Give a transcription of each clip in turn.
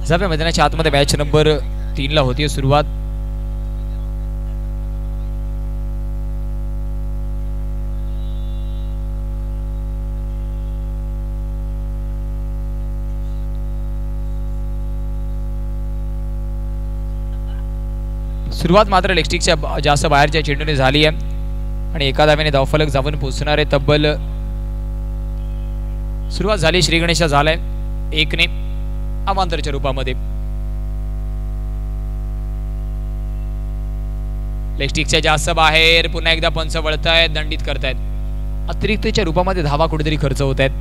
जाऊया मैदानाच्या आतमध्ये. मॅच नंबर 3 ला होती सुरुवात. सुरुवात मात्र लेगस्टिकच्या जास्त बाहेरच्या चेंडूने झाली आहे आणि एका धावेने धावफलक जाऊन पोहोचणार आहे. तब्बल सुरुवात झाली. श्री गणेशा झालाय 1 ने अमांतरच्या रूपामध्ये. लेगस्टिकच्या जास्त बाहेर पुन्हा एकदा पंच वळतायत, दंडित करतायत. अतिरिक्तच्या रूपामध्ये धावा कुठेतरी खर्च होत आहेत.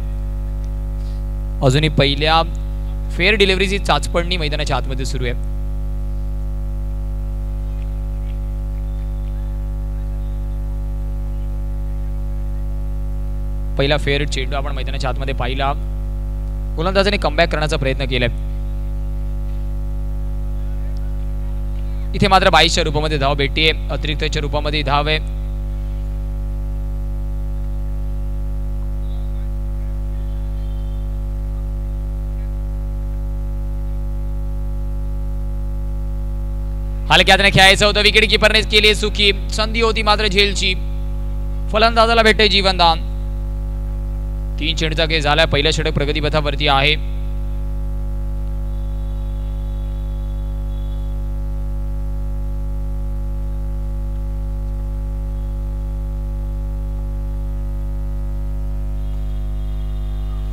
अजूनही पहिल्या फेअर डिलिव्हरीची चाचपणी मैदानाच्या आतमध्ये सुरू आहे. पहिला फेअर चेंडू आपण मैदानाच्या आतमध्ये पाहिला. गोलंदाजाने कमबॅक करण्याचा प्रयत्न केलाय. इथे मात्र 22च्या रूपामध्ये धाव भेटतीये. अतिरिक्तच्या रूपामध्ये धाव आहे. हलक्यातने खेळायचं होतं. विकेट किपरने केली चुकी. संधी होती मात्र झेलची. फलंदाजाला भेटते जीवनदान. 3 चेंडूचा खेळ झालाय. पहिला षटक प्रगतीपथावरती आहे.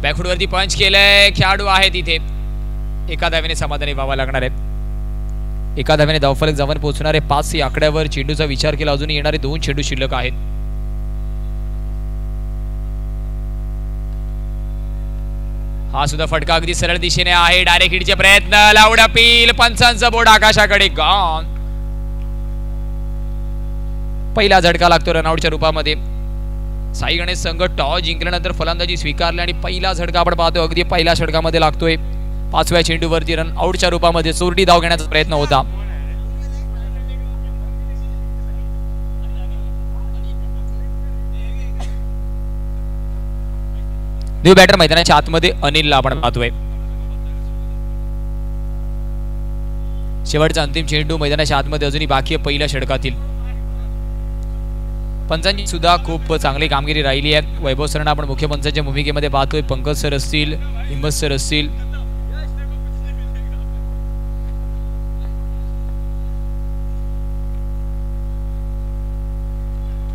बॅकफुटवरती पंच केलंय. खेळाडू आहे तिथे. एका धावेने समाधानी व्हावा लागणार आहे. एका धावेने धावफलक जाऊन पोहोचणार आहे 5 या आकड्यावर. चेंडूचा विचार केला अजूनही येणारे 2 चेंडू शिल्लक आहेत. हा सुद्धा फटका अगदी सरळ दिशेने आहे. डायरेक्ट हिटचे प्रयत्न. Loud appeal. पंचांचा बोर्ड आकाशाकडे. गॉन. पहिला झटका लागतो रनआउटच्या रूपामध्ये. साई गणेश संघ टॉस जिंकल्यानंतर फलंदाजी स्वीकारली आणि पहिला झटका आपण पाहतोय अगदी पहिल्या षटकामध्ये लागतोय. 5व्या चेंडूवरती रन आउटच्या रूपामध्ये चोरटी धाव घेण्याचा प्रयत्न होता. न्यू बॅटर मैदानाच्या आतमध्ये अनिलला आपण पाहतोय. शेवटचा अंतिम चेंडू मैदानाच्या आतमध्ये अजूनही बाकी आहे पहिल्या षटकातील. पंचांची सुद्धा खूप चांगली कामगिरी राहिली आहे. वैभव सरांना आपण मुख्य पंचांच्या भूमिकेमध्ये पाहतोय. पंकज सर असतील, हिम्मत सर असतील.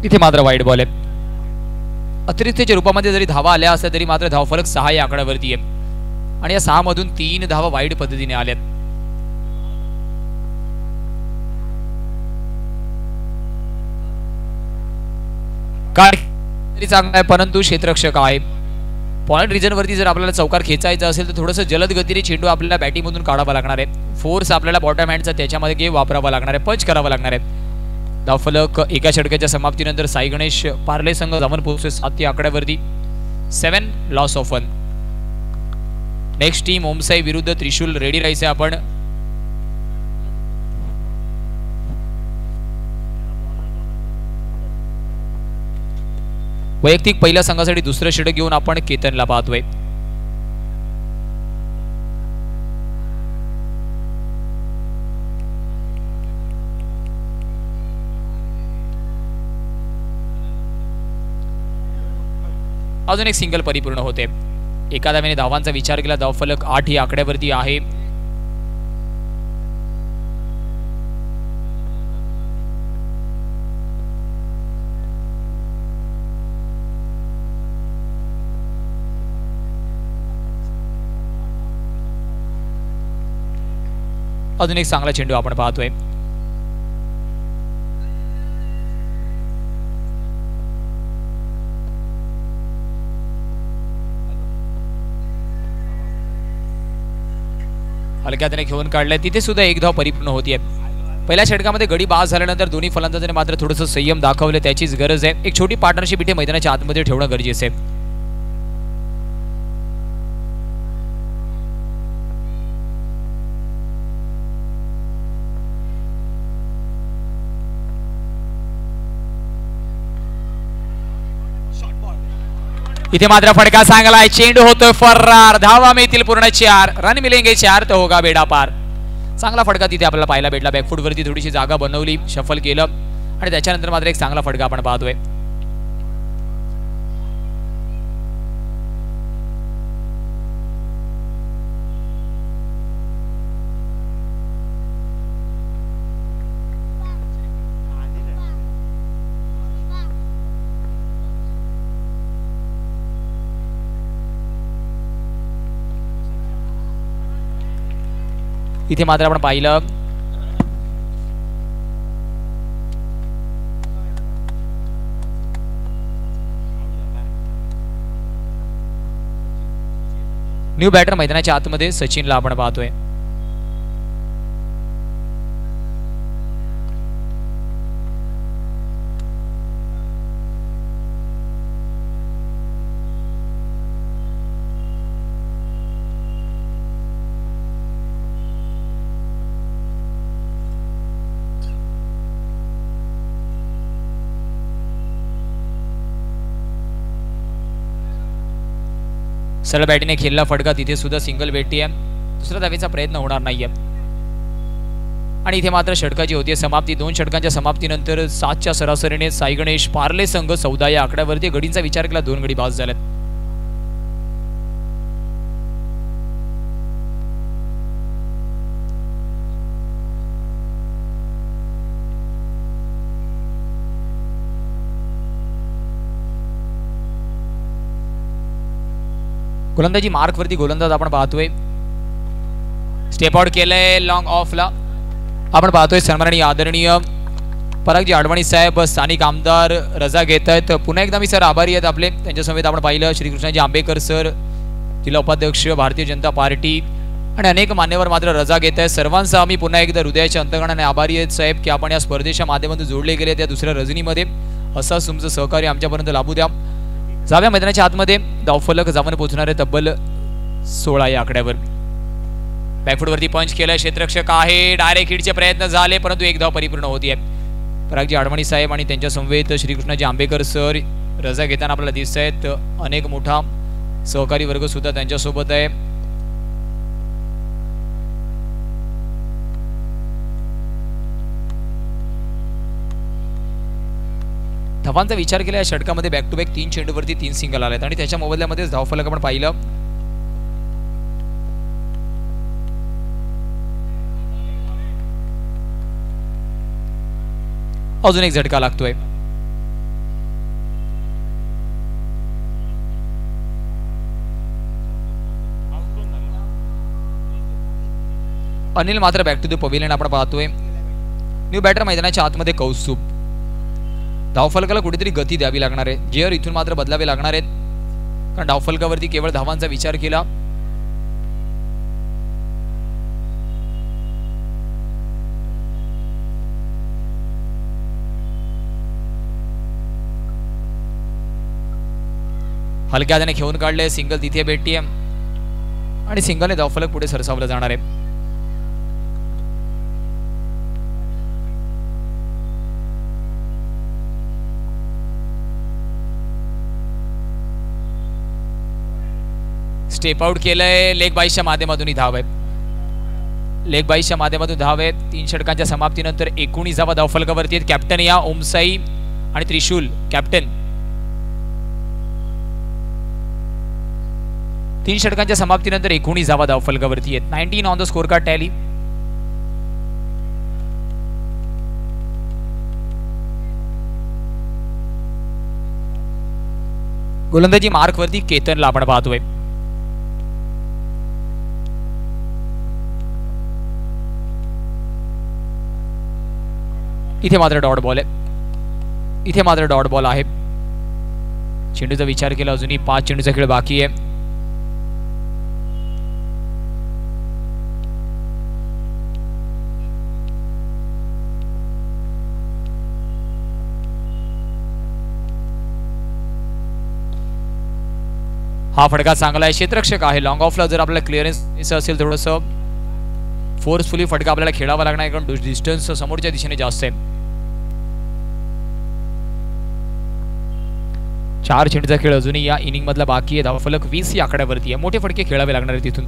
तिथे मात्र वाईट बॉल आहे. अतिरिक्तच्या रूपामध्ये जरी धावा आल्या असल्या तरी मात्र धावफलक 6 या आकड्यावरती आहे आणि या 6 मधून 3 धावा वाईट पद्धतीने आल्यात. काय चांगला आहे परंतु क्षेत्ररक्षक आहे. पॉइंट रिजन वरती जर आपल्याला चौकार खेचायचा असेल तर थोडंसं जलद गतीने चेंडू आपल्याला बॅटिंग मधून काढावा लागणार आहे. फोर्स आपल्याला बॉटम हँडचा त्याच्यामध्ये वापरावा लागणार आहे. पंच करावा लागणार आहे. धावफलक एका षटकाच्या समाप्तीनंतर साई गणेश पार्ले संघ जाऊन पोहोचतोय 7 या आकड्यावरती. 7 loss of 1. Next team Om Sai विरुद्ध त्रिशूल. रेडी राहायचे आपण. वैयक्तिक पहिल्या संघासाठी दुसरं षटक घेऊन आपण केतनला पाहतोय. अजून एक सिंगल परिपूर्ण होते. एका धावेने धावांचा विचार केला. धावफलक 8 या आकड्यावरती आहे. अजून एक चांगला चेंडू आपण पाहतोय. हलक्याने घेऊन काढलाय. तिथे सुद्धा एक धाव परिपूर्ण होतीये. पहिल्या षटकामध्ये गडी बाद झाल्यानंतर दोन्ही फलंदाजांनी मात्र थोडंसं संयम दाखवले. त्याचीच गरज आहे. एक छोटी पार्टनरशिप इथे मैदानाच्या आतमध्ये ठेवणं गरजेचं आहे. इथे मात्र फटका चांगलाय, चेंडू होतोय फरार, धावा मिळतील पूर्ण 4 रन मिलेंगे 4 तो होगा बेडा पार. चांगला फटका तिथे आपल्याला पाहायला भेटला. बॅकफूट वरती थोडीशी जागा बनवली, शफल केलं आणि त्याच्यानंतर मात्र एक चांगला फटका आपण पाहतोय. इथे मात्र आपण पाहिलं न्यू बॅटर मैदानाच्या आतमध्ये सचिनला आपण पाहतोय. सरळ बॅटीने खेळला फटका, तिथे सुद्धा सिंगल भेटती आहे. दुसऱ्या धावेचा प्रयत्न होणार नाहीये आणि इथे मात्र षटकाची होती समाप्ती. 2 षटकांच्या समाप्तीनंतर 7च्या सरासरीने साई गणेश पार्ले संघ 14 या आकड्यावरती गडींचा विचार केला 2 गडी बाद झालेत. गोलंदाजी मार्क वरती गोलंदाज आपण पाहतोय, स्टेप आउट केलंय लॉंग ऑफला. आपण पाहतोय सन्माननीय आदरणीय परागजी आडवाणी साहेब स्थानिक आमदार रजा घेत आहेत. पुन्हा एकदा मी सर आभारी आहेत आपले. त्यांच्या समेत आपण पाहिलं श्रीकृष्णाजी आंबेकर सर, जिल्हा उपाध्यक्ष भारतीय जनता पार्टी आणि अनेक मान्यवर मात्र रजा घेत आहेत. सर्वांचा आम्ही पुन्हा एकदा हृदयाच्या अंतःकरणाने आभारी आहेत साहेब की आपण या स्पर्धेच्या माध्यमातून जोडले गेले त्या दुसऱ्या रजनीमध्ये. असंच तुमचं सहकार्य आमच्यापर्यंत लाभू द्या. जाव्या मैदानाच्या आतमध्ये धावफलक जाऊन पोहोचणारे तब्बल 16 या आकड्यावर. बॅकफूटवरती पंच केलं, क्षेत्ररक्षक आहे, डायरेक्ट हिटचे प्रयत्न झाले परंतु एक धाव परिपूर्ण होती आहे. परागजी आडवाणी साहेब आणि त्यांच्या समवेत श्रीकृष्णाजी आंबेकर सर रजा घेताना आपल्याला दिसत आहेत. अनेक मोठा सहकारी वर्ग सुद्धा त्यांच्यासोबत आहे. धावांचा विचार केला या षटकामध्ये बॅक टू बॅक 3 चेंडूवरती 3 सिंगल आलेत आणि त्याच्या मोबदल्यामध्येच धावफलक आपण पाहिलं. अजून एक झटका लागतोय. अनिल मात्र बॅक टू द पवेलियन आपण पाहतोय. न्यू बॅटर मैदानाच्या आतमध्ये कौस्तुभ. धावफलकाला कुठेतरी गती द्यावी लागणार आहे, गिअर इथून मात्र बदलावे लागणार आहेत कारण धावफलकावरती केवळ धावांचा विचार केला. हलक्या हाताने खेळून काढले, सिंगल तिथे भेटतीये आणि सिंगलने धावफलक पुढे सरसावलं जाणार आहे. स्टेप आउट केलंय, लेग बाईसच्या माध्यमातून धाव आहे. लेग बाईसच्या माध्यमातून धाव आहे. 3 षटकांच्या समाप्तीनंतर 19वा धावफलकावरती आहेत. कॅप्टन या ओमसाई आणि त्रिशूल कॅप्टन. 3 षटकांच्या समाप्तीनंतर 19वा धावफलकावरती आहेत. 19 on the score card tally. गोलंदाजी मार्क वरती केतनला आपण पाहतोय. इथे मात्र डॉट बॉल आहे. इथे मात्र डॉट बॉल आहे. चेंडूचा विचार केला, अजूनही 5 चेंडूचा खेळ बाकी आहे. हा फटका चांगला आहे, क्षेत्ररक्षक आहे. लॉंग ऑफला जर आपल्याला क्लिअरन्स असेल थोडंसं फोर्सफुली फटका आपल्याला खेळावा लागणार आहे कारण डिस्टन्स समोरच्या दिशेने जास्त आहे. 4 चेंडूचा खेळ अजूनही या इनिंग मधला बाकी आहे. धावफलक 20 या आकड्यावरती आहे. मोठे फटके खेळावे लागणार आहे तिथून.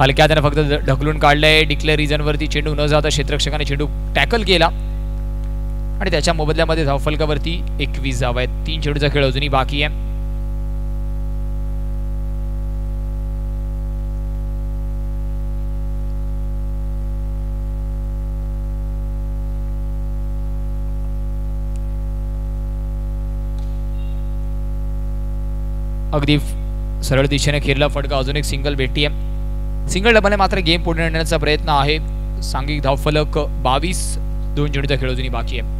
हलक्या त्याने फक्त ढकलून काढलंय. डिक्लेअर रिजन वरती चेंडू न जाता क्षेत्ररक्षकाने चेंडू टॅकल केला आणि त्याच्या मोबदल्यामध्ये धावफलकावरती 21 धावा आहेत. 3 चेंडूचा खेळ अजूनही बाकी आहे. अगदी सरळ दिशेने खेळला फटका. अजून एक सिंगल भेटती आहे. सिंगल डबलने मात्र गेम पुढे नेण्याचा प्रयत्न आहे. सांघिक धावफलक 22. 2 चेंडूचा खेळ अजूनही बाकी आहे.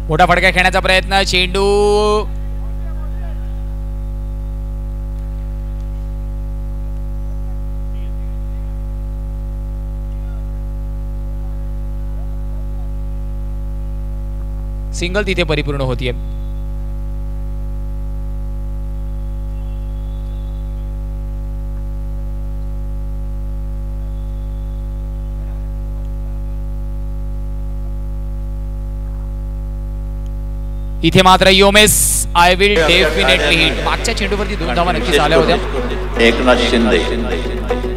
मोठा फटका खेळण्याचा प्रयत्न. चेंडू सिंगल तिथे परिपूर्ण होतीये. इथे मात्र योमेस आय विल डेफिनेटली हिट. मागच्या चेंडूवरती 2 धावा नक्कीच आल्या होत्या. एकनाथ शिंदे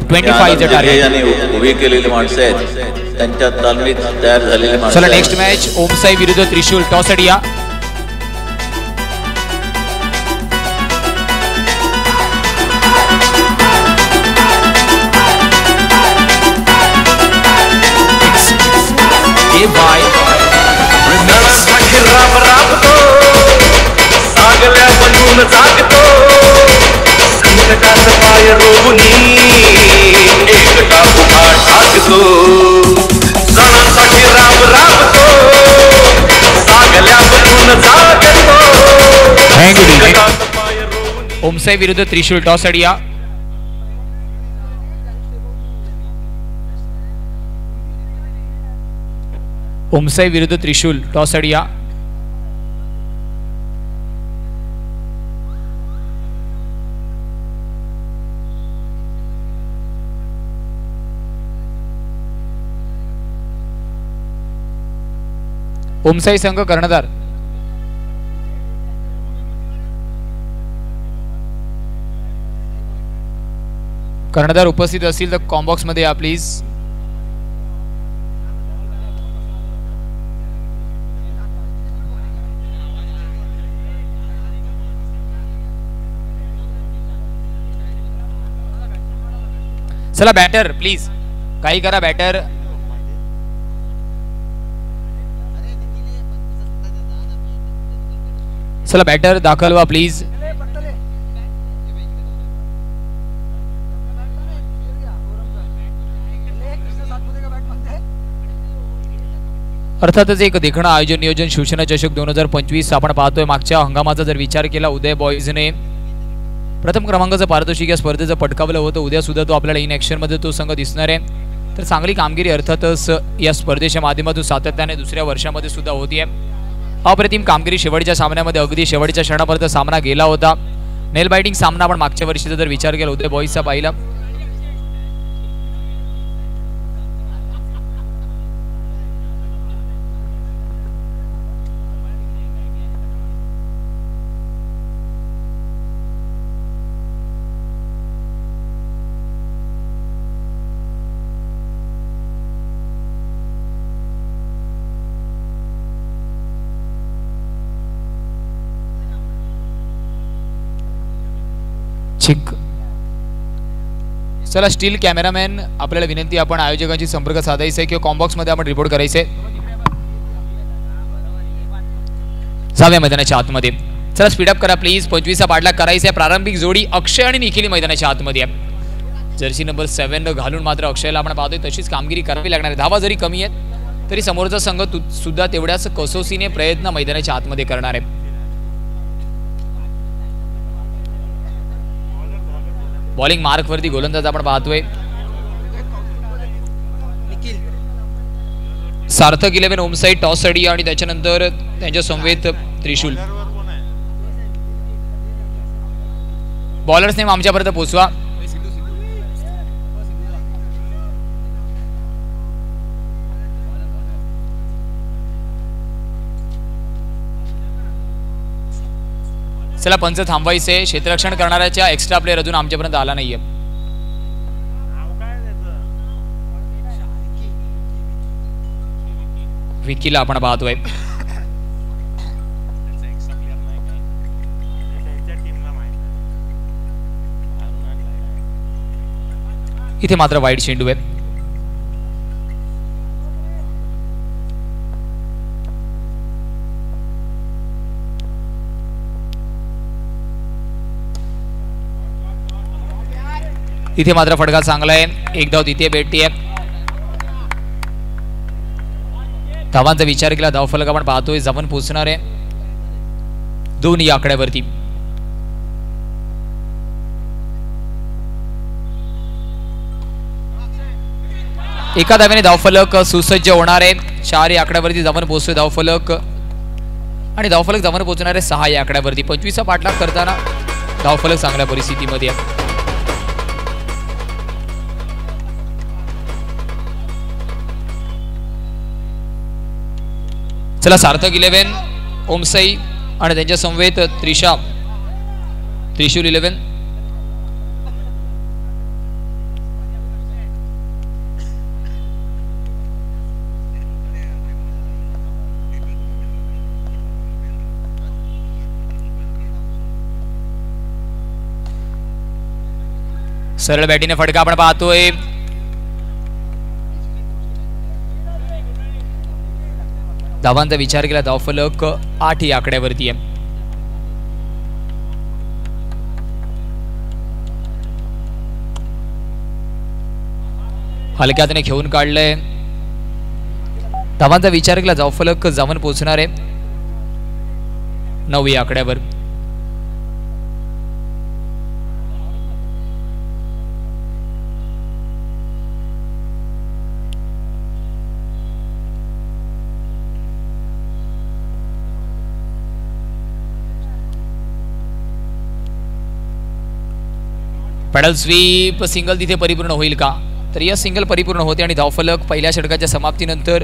25 टार्गेट आणि उभी केलेली माणसं आहेत, त्यांच्या तालमीत तयार झालेली माणसं. चला नेक्स्ट मॅच ओमसाई विरुद्ध त्रिशूल. Toss idea. बाय राम राबतो सागल्या बनून जागतो संकटात पाय रोवणी एकटा उभा ठाकतो. सणांसाठी राम राबतो सागल्या बनून जागतो. ओमसाई विरुद्ध त्रिशूल. Toss idea. ओमसाई विरुद्ध त्रिशूल. Toss idea. ओमसाई संघ कर्णधार. कर्णधार उपस्थित असतील तर कॉम्बॉक्स मध्ये या प्लीज. चला बॅटर प्लीज काही करा बॅटर. चला बॅटर दाखल व्हा प्लीज. अर्थातच एक देखणं आयोजन नियोजन शिवसेना चषक 2025 आपण पाहतोय. मागच्या हंगामाचा जर विचार केला उदय बॉईजने प्रथम क्रमांकाचं पारितोषिक या स्पर्धेचं पटकावलं होतं. उद्या सुद्धा तो आपल्याला इन ॲक्शन मध्ये तो संघ दिसणार आहे. तर चांगली कामगिरी अर्थातच या स्पर्धेच्या माध्यमातून सातत्याने दुसऱ्या वर्षामध्ये सुद्धा होतीये. अप्रतिम कामगिरी शेवटच्या सामन्यामध्ये अगदी शेवटच्या क्षणापर्यंत सामना गेला होता. नेल बायटिंग सामना आपण मागच्या वर्षीचा जर विचार केला उदय बॉईजचा पाहिला. चला स्टील कॅमेरामॅन आपल्याला विनंती आपण आयोजकांशी संपर्क साधायचा आहे किंवा कॉम्बॉक्स मध्ये आपण रिपोर्ट करायचे. जाऊया मैदानाच्या आतमध्ये. चला स्पीडअप करा प्लीज. 25 पाठलाग करायचा आहे. प्रारंभिक जोडी अक्षय आणि निखिल मैदानाच्या आतमध्ये आहे. जर्सी नंबर 7 घालून मात्र अक्षयला आपण पाहतोय तशीच कामगिरी करावी लागणार आहे. धावा जरी कमी आहेत तरी समोरचा संघ सुद्धा तेवढ्याच कसोसीने प्रयत्न मैदानाच्या आतमध्ये करणार आहे. बॉलिंग मार्क वरती गोलंदाज आपण पाहतोय. सार्थक 11 ओमसाई टॉस साठी आणि त्याच्यानंतर त्यांच्या समवेत त्रिशूल. बॉलर्स नेम आमच्यापर्यंत पोहोचवा. चला पंच थांबवायचे. क्षेत्ररक्षण करणाऱ्याच्या एक्स्ट्रा प्लेयर अजून आमच्यापर्यंत आला नाहीये. विकीला आपण पाहतोय. इथे मात्र वाईट चेंडू आहे. इथे मात्र फटका चांगला आहे. एक धाव तिथे भेटते. धावांचा विचार केला धावफलक आपण पाहतोय जवळ पोहोचणार आहे 2 या आकड्यावरती. एका धावेने धावफलक सुसज्ज होणार आहे. 4 या आकड्यावरती जवळ पोहोचतोय धावफलक आणि धावफलक जवळ पोहोचणार आहे 6 या आकड्यावरती. 25 पाठलाग करताना धावफलक चांगल्या परिस्थितीमध्ये आहे. चला सार्थक 11 ओमसाई आणि त्यांच्या समवेत त्रिशूल 11. सरळ बॅटीने फटका आपण पाहतोय. धावांचा विचार केला धावफलक 8 या आकड्यावरती आहे. हलक्यातने घेऊन काढलंय. धावांचा विचार केला धावफलक जाऊन पोहोचणार आहे 9 या आकड्यावर. पॅडल स्वीप सिंगल तिथे परिपूर्ण होईल का? तर या सिंगल परिपूर्ण होते आणि धावफलक पहिल्या षटकाच्या समाप्तीनंतर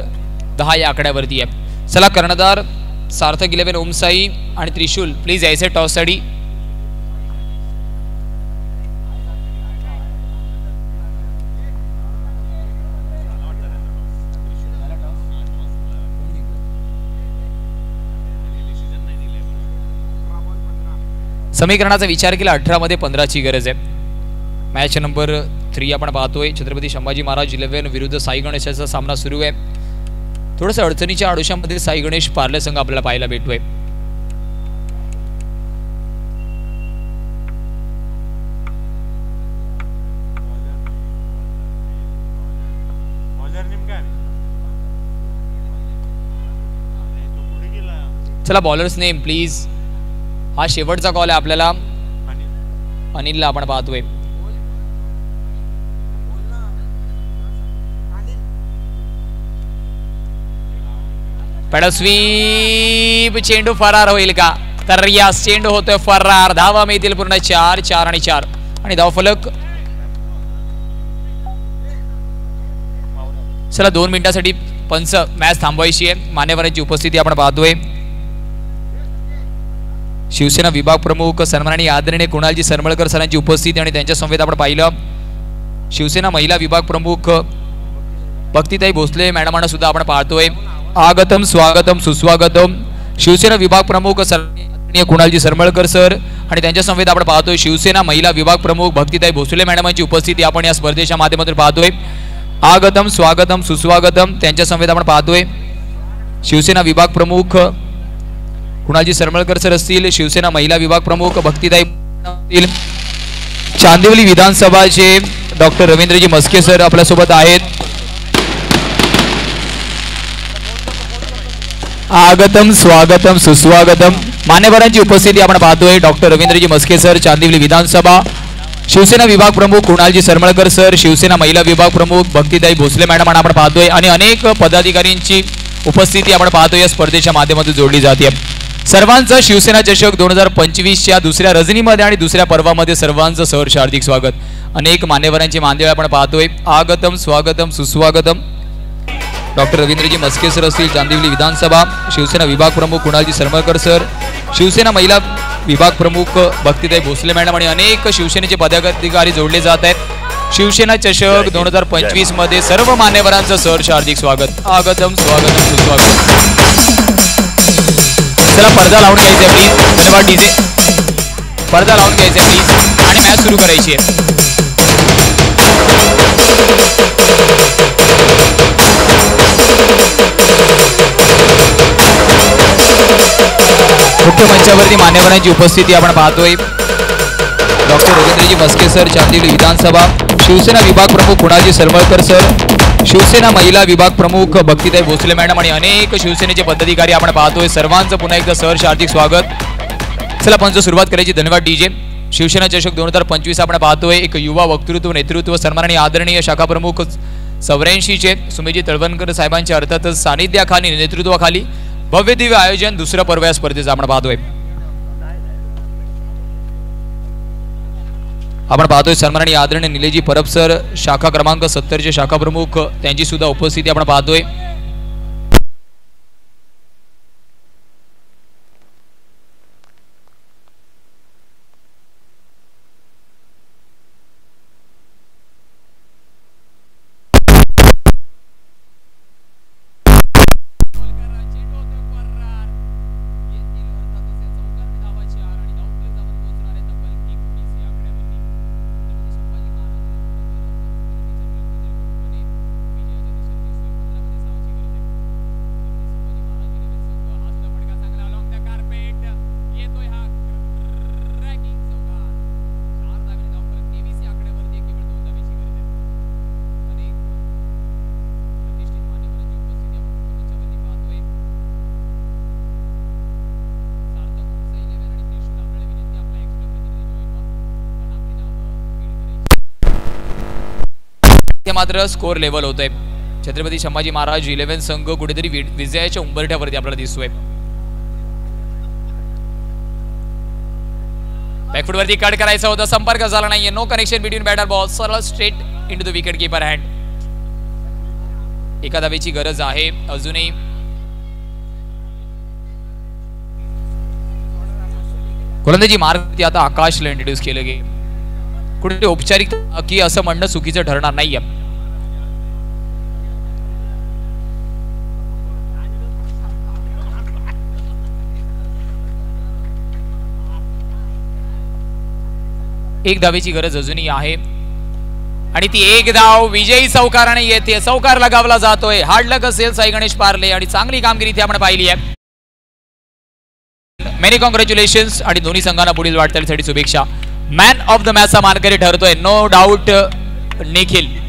10 या आकड्यावरती आहे. चला कर्णधार सार्थक 11 ओमसाई आणि त्रिशूल प्लीज यायचे टॉस साठी. समीकरणाचा विचार केला 18 मध्ये 15 ची गरज आहे. मॅच नंबर 3 आपण पाहतोय. छत्रपती संभाजी महाराज 11 विरुद्ध साई गणेशाचा सामना सुरू आहे. थोडंसं अडचणीच्या आडोशामध्ये साई गणेश पार्ले संघ आपल्याला पाहायला भेटतोय. चला बॉलर्स नेम प्लीज. हा शेवटचा कॉल आहे आपल्याला. अनिलला आपण पाहतोय. स्वीप चेंडू फरार होईल का? तर यास चेंडू होतोय फरार. धावा मिळतील पूर्ण 4 4 आणि 4 आणि धावफलक. चला 2 मिनिटांसाठी पंच मॅच थांबवायची आहे. मान्यवरांची उपस्थिती आपण पाहतोय. शिवसेना विभाग प्रमुख सन्माननीय आदरणीय कुणालजी सरमळकर सरांची उपस्थिती आणि त्यांच्या समवेत आपण पाहिलं शिवसेना महिला विभाग प्रमुख भक्तिताई भोसले मॅडमांना सुद्धा आपण पाहतोय. आगतम स्वागतम सुस्वागतम. शिवसेना विभाग प्रमुख सन्माननीय कुणालजी सरमळकर सर आणि त्यांच्या समवेत आपण पाहतोय शिवसेना महिला विभाग प्रमुख भक्तिताई भोसले मॅडमांची उपस्थिती आपण या स्पर्धेच्या माध्यमातून पाहतोय. आगतम स्वागतम सुस्वागतम. त्यांच्या समवेत आपण पाहतोय शिवसेना विभाग प्रमुख कुणालजी सरमळकर सर असतील. शिवसेना महिला विभाग प्रमुख भक्तिताई असतील. चांदिवली विधानसभाचे डॉक्टर रवींद्रजी मस्के सर आपल्यासोबत आहेत. आगतम स्वागतम सुस्वागतम. मान्यवरांची उपस्थिती आपण पाहतोय. डॉक्टर रवींद्रजी मस्के सर चांदिवली विधानसभा शिवसेना विभाग प्रमुख कुणालजी सरमळकर सर, शिवसेना महिला विभाग प्रमुख भक्तिताई भोसले मॅडम आपण पाहतोय आणि अनेक पदाधिकाऱ्यांची उपस्थिती आपण पाहतोय या स्पर्धेच्या माध्यमातून जोडली जाते. सर्वांचं शिवसेना चषक 2025च्या दुसऱ्या रजनीमध्ये आणि दुसऱ्या पर्वामध्ये सर्वांचं सहर्ष हार्दिक स्वागत. अनेक मान्यवरांची मानदेय आपण पाहतोय. आगतम स्वागतम सुस्वागतम. डॉक्टर रवींद्रजी मस्के सर असतील चांदिवली विधानसभा, शिवसेना विभाग प्रमुख कुणालजी सरमळकर सर, शिवसेना महिला विभाग प्रमुख भक्तिताई भोसले मॅडम आणि अनेक शिवसेनेचे पदाधिकारी जोडले जात आहेत. शिवसेना चषक 2025 मध्ये सर्व मान्यवरांचं सहर्ष हार्दिक स्वागत. आगतम स्वागतम सुस्वागतम. चला पडदा लावून घ्यायचे प्लीज. धन्यवाद डीजे. पडदा लावून घ्यायचे प्लीज आणि मॅच सुरू करायची आहे. मुख्य मंचावरती मान्यवरांची उपस्थिती आपण पाहतोय. डॉक्टर रवींद्रजी मस्के सर चांदिवली विधानसभा, शिवसेना विभाग प्रमुख कुणालजी सरमळकर सर, शिवसेना महिला विभाग प्रमुख भक्तिताई भोसले मॅडम आणि अनेक शिवसेनेचे पदाधिकारी आपण पाहतोय. सर्वांचं पुन्हा एकदा सहर्ष हार्दिक स्वागत. चला पंच सुरुवात करायची. धन्यवाद डीजे. शिवसेना चषक 2025 आपण पाहतोय. एक युवा वक्तृत्व नेतृत्व सन्मान आणि आदरणीय शाखा प्रमुख 84चे सुमेजी तळवणकर साहेबांच्या अर्थातच सानिध्याखाली नेतृत्वाखाली भव्य दिव्य आयोजन दुसरं पर्व या स्पर्धेचं आपण पाहतोय. आपण पाहतोय सन्माननीय आदरणीय निलेजी परब सर शाखा क्रमांक 70चे शाखा प्रमुख, त्यांची सुद्धा उपस्थिती आपण पाहतोय. मात्र स्कोर लेवल होतोय. छत्रपती संभाजी महाराज 11 संघ कुठेतरी विजयाच्या उंबरठ्यावरती आपल्याला दिसतोय. बॅकफुट वरती कट करायचा होता, संपर्क झाला नाहीये. No connection between batter ball. सरळ straight into the wicket keeper hand. एका धावेची गरज आहे अजूनही. गोलंदाजी मार्ग आता आकाशला इंट्रोड्यूस केलं गे. कुठे औपचारिक की असं म्हणणं चुकीचं ठरणार नाहीये. एक धावेची गरज अजूनही आहे आणि ती एक धाव विजयी चौकाराने येते. चौकार लगावला जातोय. हार्ड लक असेल साई गणेश पार्ले आणि चांगली कामगिरी इथे आपण पाहिली आहे. मेनी कॉंग्रॅच्युलेशन्स आणि दोन्ही संघांना पुढील वाटचालीसाठी शुभेच्छा. मॅन ऑफ द मॅचचा मानकरी ठरतोय नो डाऊट निखिल.